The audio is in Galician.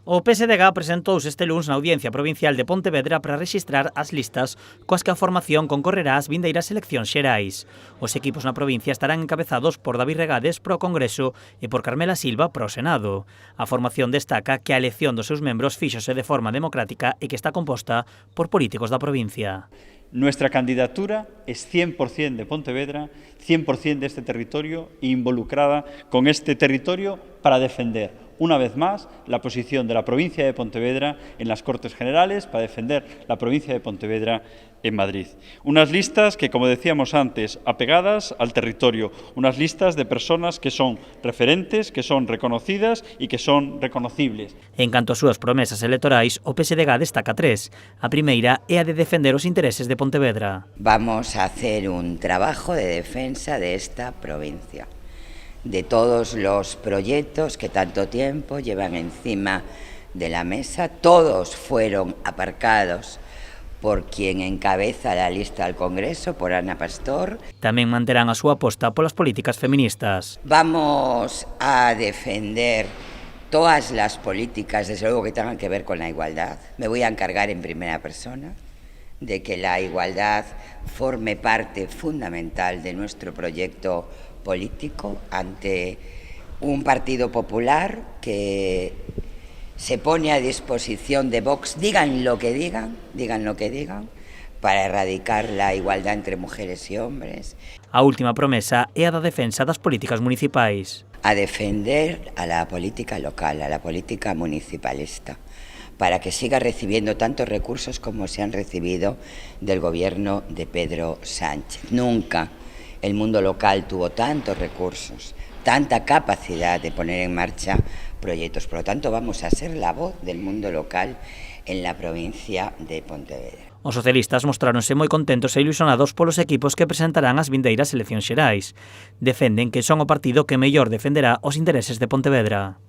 O PSDG presentouse este luns na Audiencia Provincial de Pontevedra para rexistrar as listas coas que a formación concorrerá ás vindeiras eleccións xerais. Os equipos na provincia estarán encabezados por David Regades pro Congreso e por Carmela Silva pro Senado. A formación destaca que a elección dos seus membros fíxose de forma democrática e que está composta por políticos da provincia. Nuestra candidatura es 100% de Pontevedra, 100% de este territorio e involucrada con este territorio para defender una vez más la posición de la provincia de Pontevedra en las Cortes Generales, para defender la provincia de Pontevedra en Madrid. Unas listas que, como decíamos antes, apegadas al territorio, unas listas de personas que son referentes, que son reconocidas y que son reconocibles. En canto ás súas promesas electorais, o PSDG destaca tres. A primeira é a de defender os intereses de Pontevedra. Vamos a hacer un trabajo de defensa de esta provincia, de todos los proyectos que tanto tiempo llevan encima de la mesa. Todos fueron aparcados por quien encabeza la lista al Congreso, por Ana Pastor. Tamén manterán a súa aposta polas políticas feministas. Vamos a defender todas las políticas, desde luego, que tengan que ver con la igualdad. Me voy a encargar en primera persona de que la igualdad forme parte fundamental de nuestro proyecto político ante un Partido Popular que se pone a disposición de Vox, digan lo que digan, para erradicar la igualdad entre mujeres y hombres. A última promesa é a da defensa das políticas municipais. A defender a la política local, a la política municipalista, para que siga recibiendo tantos recursos como se han recibido del gobierno de Pedro Sánchez. Nunca el mundo local tuvo tantos recursos, tanta capacidad de poner en marcha proyectos. Por lo tanto, vamos a ser la voz del mundo local en la provincia de Pontevedra. Os socialistas mostráronse moi contentos e ilusionados polos equipos que presentarán as vindeiras eleccións xerais. Defenden que son o partido que mellor defenderá os intereses de Pontevedra.